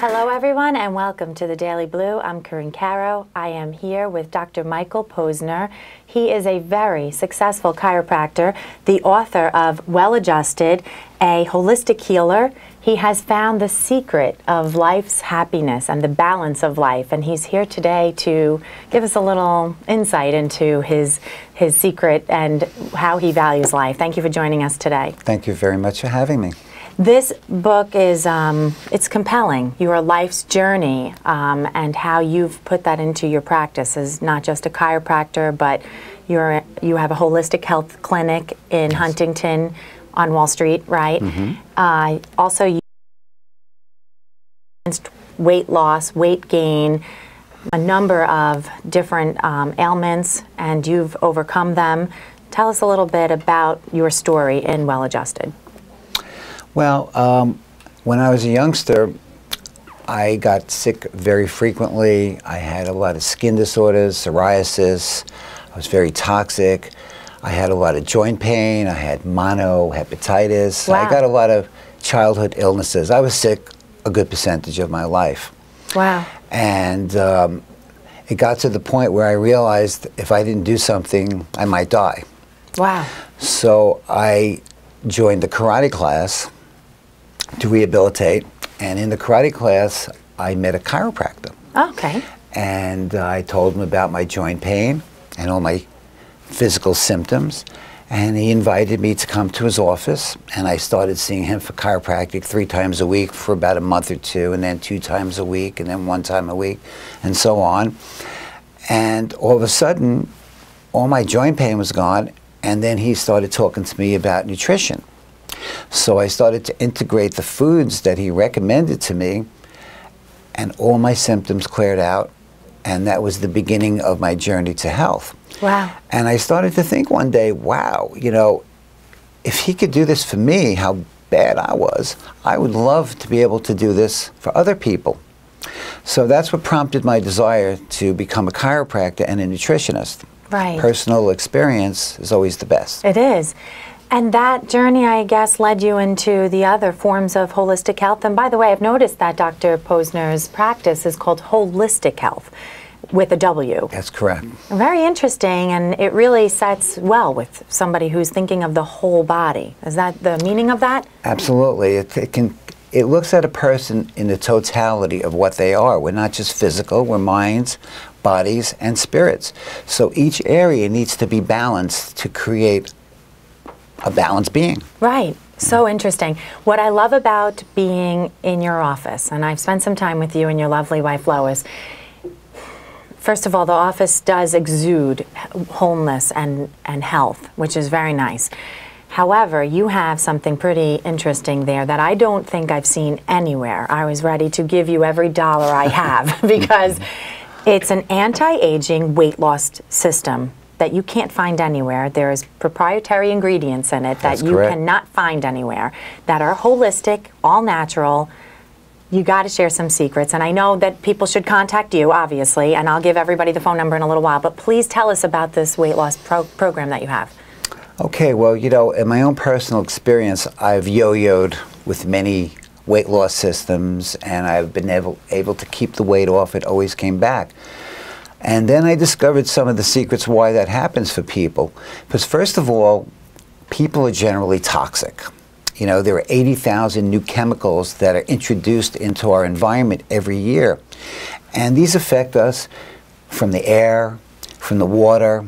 Hello everyone and welcome to the Daily Blue. I'm Corinne Caro. I am here with Dr. Michael Posner. He is a very successful chiropractor, the author of Well Adjusted, a holistic healer. He has found the secret of life's happiness and the balance of life, and he's here today to give us a little insight into his secret and how he values life. Thank you for joining us today. Thank you very much for having me. This book is, it's compelling, your life's journey and how you've put that into your practice as not just a chiropractor, but you have a holistic health clinic in Huntington on Wall Street, right? Mm-hmm. Also, you weight loss, weight gain, a number of different ailments, and you've overcome them. Tell us a little bit about your story in Well Adjusted. Well, when I was a youngster, I got sick very frequently. I had a lot of skin disorders, psoriasis. I was very toxic. I had a lot of joint pain. I had hepatitis. Wow. I got a lot of childhood illnesses. I was sick a good percentage of my life. Wow. And it got to the point where I realized if I didn't do something, I might die. Wow. So I joined the karate class to rehabilitate, and in the karate class I met a chiropractor. Okay. And I told him about my joint pain and all my physical symptoms, and he invited me to come to his office, and I started seeing him for chiropractic 3 times a week for about a month or 2, and then 2 times a week, and then 1 time a week, and so on. And all of a sudden all my joint pain was gone, and then he started talking to me about nutrition. So I started to integrate the foods that he recommended to me, and all my symptoms cleared out, and that was the beginning of my journey to health. Wow. And I started to think one day, wow, you know, if he could do this for me, how bad I was, I would love to be able to do this for other people. So that's what prompted my desire to become a chiropractor and a nutritionist. Right. Personal experience is always the best. It is. And that journey, I guess, led you into the other forms of holistic health. And by the way, I've noticed that Dr. Posner's practice is called Wholistic Health, with a W. That's correct. Very interesting, and it really sets well with somebody who's thinking of the whole body. Is that the meaning of that? Absolutely. It looks at a person in the totality of what they are. We're not just physical, we're minds, bodies, and spirits. So each area needs to be balanced to create a balanced being. Right. So interesting. What I love about being in your office, and I've spent some time with you and your lovely wife Lois, first of all, the office does exude wholeness and health, which is very nice. However, you have something pretty interesting there that I don't think I've seen anywhere. I was ready to give you every dollar I have because it's an anti-aging weight loss system that you can't find anywhere. There's proprietary ingredients in it that you cannot find anywhere that are holistic, all natural. You got to share some secrets, and I know that people should contact you, obviously, and I'll give everybody the phone number in a little while, but please tell us about this weight loss program that you have. Okay, well, you know, in my own personal experience, I've yo-yoed with many weight loss systems, and I've been able to keep the weight off. It always came back. And then I discovered some of the secrets why that happens for people. Because first of all, people are generally toxic. You know, there are 80,000 new chemicals that are introduced into our environment every year. And these affect us from the air, from the water,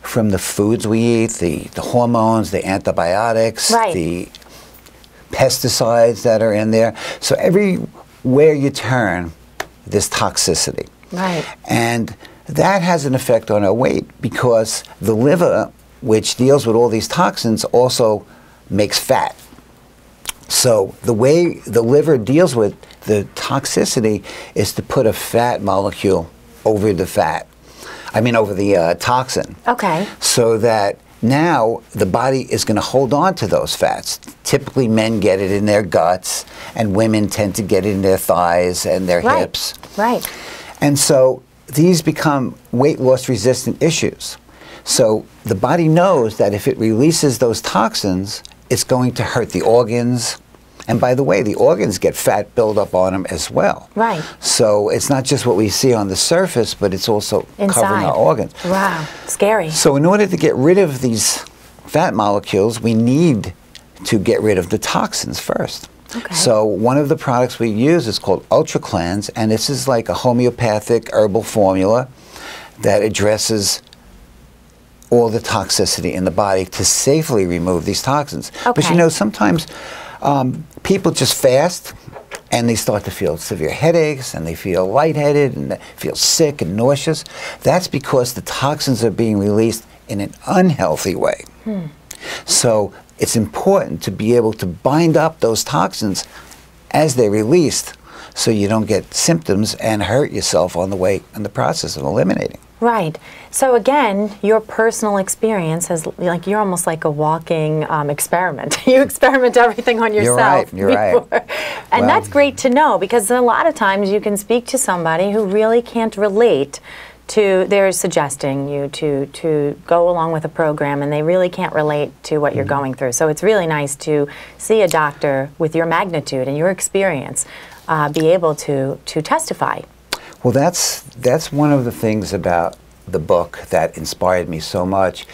from the foods we eat, the hormones, the antibiotics, the pesticides that are in there. So everywhere you turn, there's toxicity. Right. And that has an effect on our weight because the liver, which deals with all these toxins, also makes fat. So the way the liver deals with the toxicity is to put a fat molecule over the over the toxin. Okay. So that now the body is going to hold on to those fats. Typically men get it in their guts, and women tend to get it in their thighs and their hips. Right. And so these become weight loss resistant issues. So the body knows that if it releases those toxins, it's going to hurt the organs And by the way, the organs get fat buildup on them as well. Right. So it's not just what we see on the surface, but it's also covering our organs. Wow, scary. So in order to get rid of these fat molecules, we need to get rid of the toxins first. Okay. So one of the products we use is called Ultra Cleanse, and this is like a homeopathic herbal formula that addresses all the toxicity in the body to safely remove these toxins. Okay. But you know, sometimes people just fast and they start to feel severe headaches and they feel lightheaded and they feel sick and nauseous. That's because the toxins are being released in an unhealthy way. So it's important to be able to bind up those toxins as they're released so you don't get symptoms and hurt yourself on the way in the process of eliminating. Right. So again, your personal experience has, like, you're almost like a walking experiment. You experiment everything on yourself. You're right. And that's great to know, because a lot of times you can speak to somebody who really can't relate to, they're suggesting you to go along with a program, and they really can't relate to what you're going through. So it's really nice to see a doctor with your magnitude and your experience be able to testify. Well, that's one of the things about the book that inspired me so much,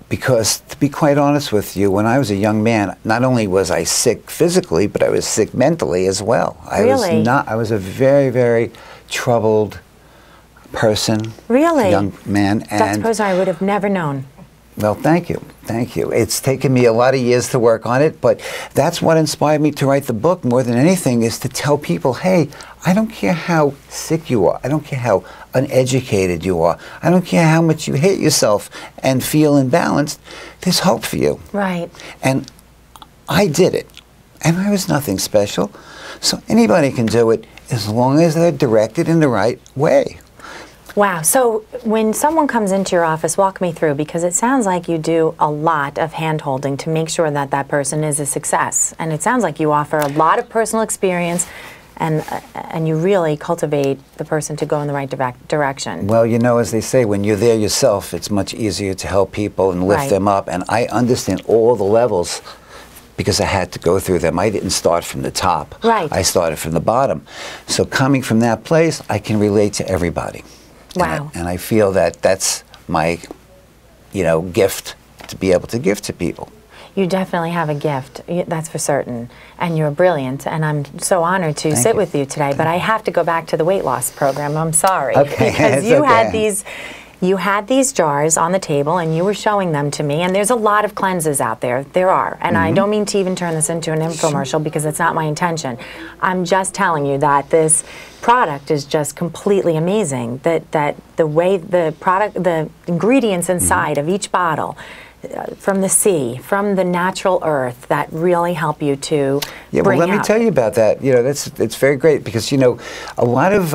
because to be quite honest with you, when I was a young man, not only was I sick physically, but I was sick mentally as well. Really? I was a very, very troubled person. Really? Young man. Dr. Posner, I would have never known. Well, thank you. Thank you. It's taken me a lot of years to work on it, but that's what inspired me to write the book more than anything, is to tell people, hey, I don't care how sick you are. I don't care how uneducated you are. I don't care how much you hate yourself and feel imbalanced. There's hope for you. Right. And I did it, and I was nothing special. So anybody can do it as long as they're directed in the right way. Wow. So when someone comes into your office, walk me through, because it sounds like you do a lot of hand-holding to make sure that that person is a success. And it sounds like you offer a lot of personal experience, and you really cultivate the person to go in the right direction. Well, you know, as they say, when you're there yourself, it's much easier to help people and lift them up. And I understand all the levels because I had to go through them. I didn't start from the top. Right. I started from the bottom. So coming from that place, I can relate to everybody. Wow. And I feel that that's my, you know, gift to be able to give to people. You definitely have a gift, that's for certain, and you're brilliant, and I'm so honored to sit with you today, but I have to go back to the weight loss program. I'm sorry. Okay. Because you had these jars on the table, and you were showing them to me, and there's a lot of cleanses out there. There are, and I don't mean to even turn this into an infomercial, because it's not my intention. I'm just telling you that this product is just completely amazing. That the way the ingredients inside of each bottle, from the sea, from the natural earth, that really help you to bring well, let me tell you about that. You know, it's very great, because, you know, a lot of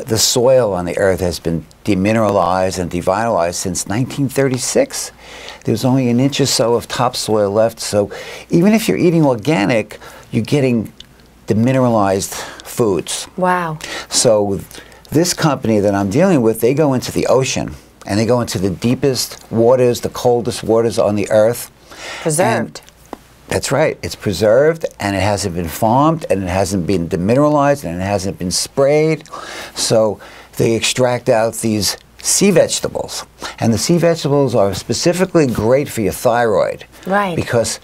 the soil on the earth has been demineralized and devitalized since 1936. There's only an inch or so of topsoil left. So even if you're eating organic, you're getting demineralized foods. Wow. So this company that I'm dealing with, they go into the ocean, and they go into the deepest waters, the coldest waters on the earth. Preserved. And that's right. It's preserved, and it hasn't been farmed, and it hasn't been demineralized, and it hasn't been sprayed. So they extract out these sea vegetables. And the sea vegetables are specifically great for your thyroid. Right. Because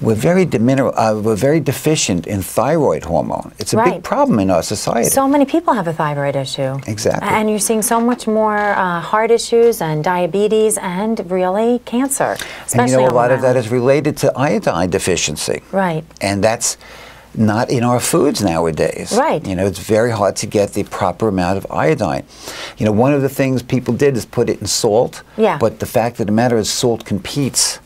we're very deficient in thyroid hormone. It's a big problem in our society. So many people have a thyroid issue. Exactly. And you're seeing so much more heart issues and diabetes and really cancer. Especially and you know, a lot of that is related to iodine deficiency. Right. And that's not in our foods nowadays. Right. You know, it's very hard to get the proper amount of iodine. You know, one of the things people did is put it in salt. Yeah. But the fact of the matter is, salt competes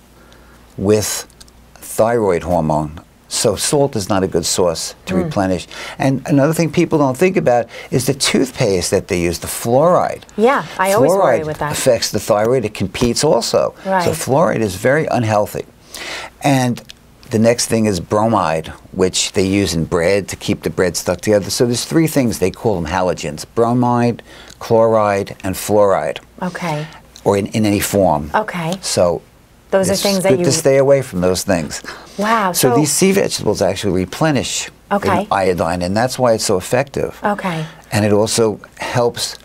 with thyroid hormone. So salt is not a good source to replenish. And another thing people don't think about is the toothpaste that they use, the fluoride. Yeah, I always worry with that. Fluoride affects the thyroid. It competes also. Right. So fluoride is very unhealthy. And the next thing is bromide, which they use in bread to keep the bread stuck together. So there's three things, they call them halogens: bromide, chloride, and fluoride. Okay. Or in any form. Okay. So Those are things that you... It's good to stay away from those things. Wow. So these sea vegetables actually replenish iodine, and that's why it's so effective. Okay. And it also helps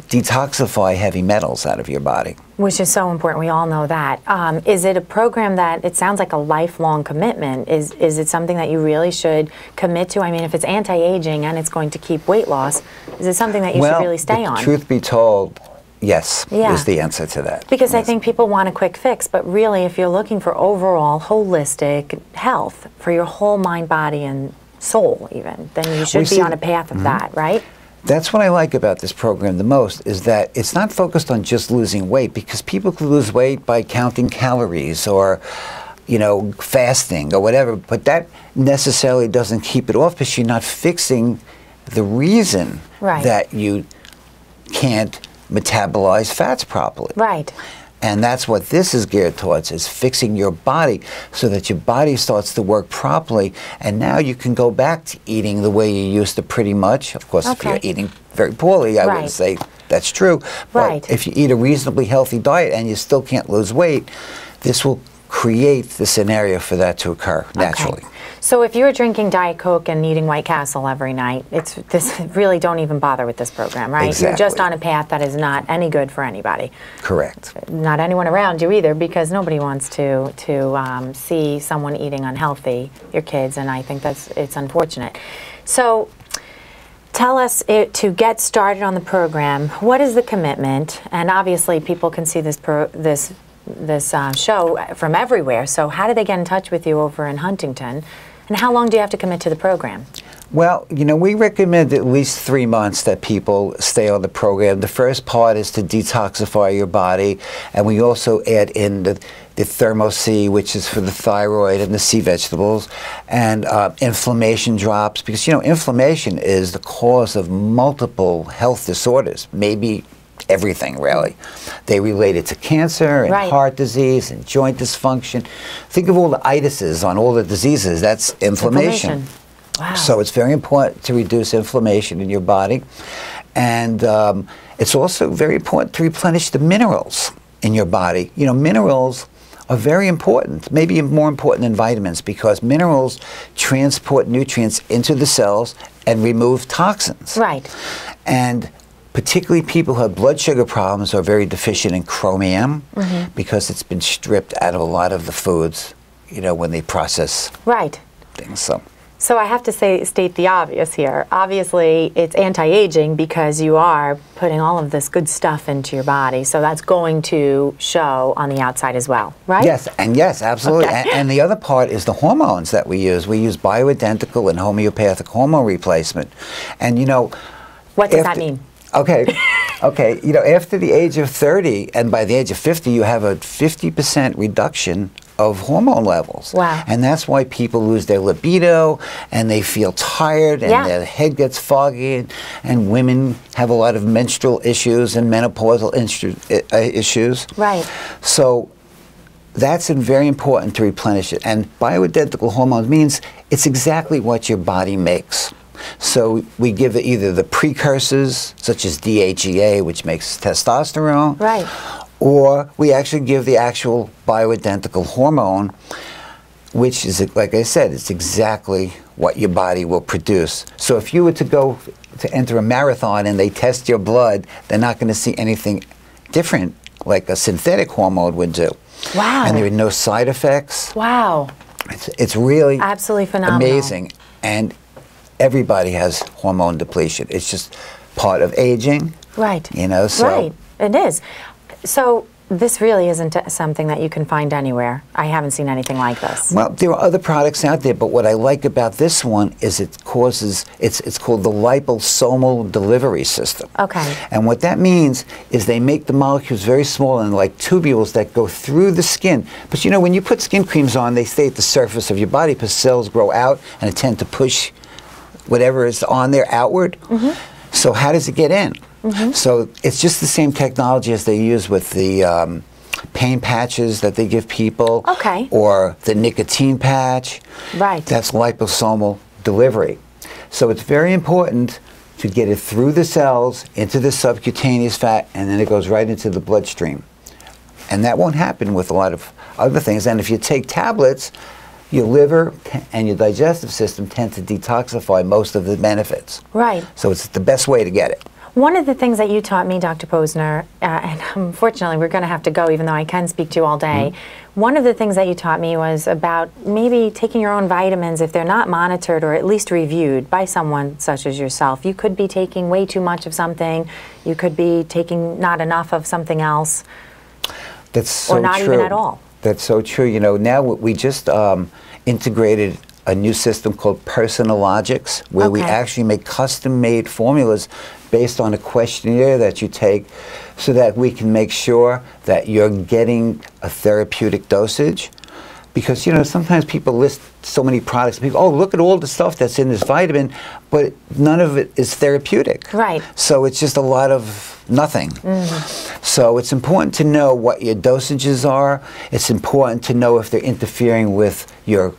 detoxify heavy metals out of your body. Which is so important. We all know that. Is it a program that, it sounds like a lifelong commitment. Is it something that you really should commit to? I mean, if it's anti-aging and it's going to keep weight loss, is it something that you should really stay on? Truth be told, yes, is the answer to that. Because I think people want a quick fix, but really if you're looking for overall holistic health for your whole mind, body, and soul even, then you should be on a path of that, right? That's what I like about this program the most, is that it's not focused on just losing weight, because people can lose weight by counting calories or, you know, fasting or whatever, but that necessarily doesn't keep it off, because you're not fixing the reason that you can't metabolize fats properly. Right. And that's what this is geared towards, is fixing your body so that your body starts to work properly, and now you can go back to eating the way you used to pretty much. Of course, if you're eating very poorly, I wouldn't say that's true. But if you eat a reasonably healthy diet and you still can't lose weight, this will create the scenario for that to occur naturally. So if you're drinking Diet Coke and eating White Castle every night, really don't even bother with this program, right? Exactly. You're just on a path that is not any good for anybody. Correct. Not anyone around you either, because nobody wants to see someone eating unhealthy, your kids, and I think it's unfortunate. So tell us, to get started on the program, what is the commitment? And obviously people can see this show from everywhere, so how do they get in touch with you over in Huntington? And how long do you have to commit to the program? Well, you know, we recommend at least 3 months that people stay on the program. The first part is to detoxify your body, and we also add in the Thermo C, which is for the thyroid, and the sea vegetables, and inflammation drops, because, you know, inflammation is the cause of multiple health disorders, maybe everything, really. They relate it to cancer and heart disease and joint dysfunction. Think of all the itises on all the diseases. That's inflammation. Wow. So it's very important to reduce inflammation in your body. And it's also very important to replenish the minerals in your body. You know, minerals are very important, maybe more important than vitamins, because minerals transport nutrients into the cells and remove toxins. Right. And particularly people who have blood sugar problems are very deficient in chromium, because it's been stripped out of a lot of the foods, you know, when they process things. So I have to state the obvious here. Obviously, it's anti-aging because you are putting all of this good stuff into your body, so that's going to show on the outside as well, right? Yes, absolutely. And the other part is the hormones that we use. We use bioidentical and homeopathic hormone replacement. And, you know, what does that mean? Okay, you know, after the age of 30 and by the age of 50, you have a 50% reduction of hormone levels. Wow. And that's why people lose their libido, and they feel tired, and their head gets foggy, and women have a lot of menstrual issues and menopausal issues. Right. So that's very important to replenish it. And bioidentical hormones means it's exactly what your body makes. So we give it either the precursors, such as DHEA, which makes testosterone, or we actually give the actual bioidentical hormone, which is, like I said, it's exactly what your body will produce. So if you were to go to enter a marathon and they test your blood, they're not going to see anything different like a synthetic hormone would do. Wow. And there are no side effects. Wow. It's really absolutely phenomenal. Amazing. And everybody has hormone depletion. It's just part of aging. Right. You know, so. Right. It is. So this really isn't something that you can find anywhere. I haven't seen anything like this. Well, there are other products out there, but what I like about this one is it's called the liposomal delivery system. Okay. And what that means is they make the molecules very small and like tubules that go through the skin. But you know, when you put skin creams on, they stay at the surface of your body because cells grow out and tend to push whatever is on there outward. So how does it get in? So it's just the same technology as they use with the pain patches that they give people, or the nicotine patch. Right. That's liposomal delivery. So it's very important to get it through the cells into the subcutaneous fat, and then it goes right into the bloodstream. And that won't happen with a lot of other things. And if you take tablets, your liver and your digestive system tend to detoxify most of the benefits. Right. So it's the best way to get it. One of the things that you taught me, Dr. Posner, and unfortunately we're going to have to go even though I can speak to you all day, one of the things that you taught me was about maybe taking your own vitamins if they're not monitored or at least reviewed by someone such as yourself. You could be taking way too much of something, you could be taking not enough of something else. That's so true. Or not even at all. That's so true. You know, now we just integrated a new system called Personalogics, where we actually make custom-made formulas based on a questionnaire that you take so that we can make sure that you're getting a therapeutic dosage. Because, you know, sometimes people list so many products, and people, oh, look at all the stuff that's in this vitamin, but none of it is therapeutic. Right. So it's just a lot of nothing. So it's important to know what your dosages are. It's important to know if they're interfering with your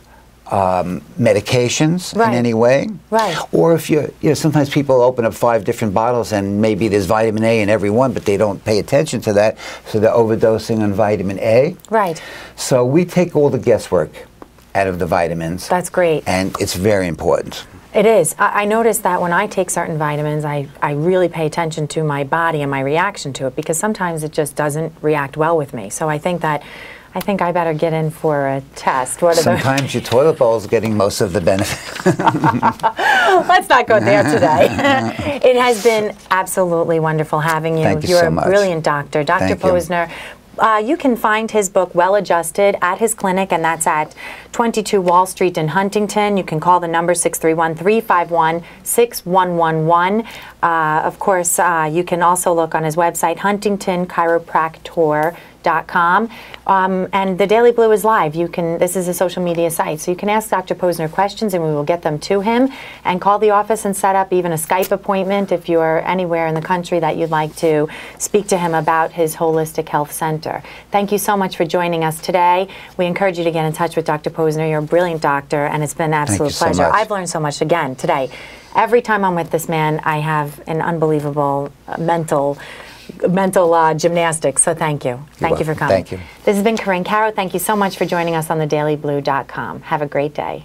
medications in any way. Right. Or if you know, sometimes people open up 5 different bottles and maybe there's vitamin A in every one, but they don't pay attention to that, so they're overdosing on vitamin A. Right. So we take all the guesswork out of the vitamins. That's great. And it's very important. It is. I notice that when I take certain vitamins, I really pay attention to my body and my reaction to it, because sometimes it just doesn't react well with me. So I think I better get in for a test. Sometimes your toilet bowl is getting most of the benefit. Let's not go there today. It has been absolutely wonderful having you. Thank you You're so a much. brilliant doctor. Dr. Posner. You can find his book, Well Adjusted, at his clinic, and that's at 22 Wall Street in Huntington. You can call the number 631-351-6111. Of course, you can also look on his website, huntingtonchiropractor.com. And the Daily Blue is live. This is a social media site, so you can ask Dr. Posner questions and we will get them to him, and call the office and set up even a Skype appointment if you're anywhere in the country that you'd like to speak to him about his Wholistic Health Center. Thank you so much for joining us today. We encourage you to get in touch with Dr. Posner. You're a brilliant doctor, and it's been an absolute pleasure. So much. I've learned so much again today. Every time I'm with this man, I have an unbelievable mental gymnastics, so thank you. Thank you for coming. Thank you. This has been Corinne Caro. Thank you so much for joining us on thedailyblue.com. Have a great day.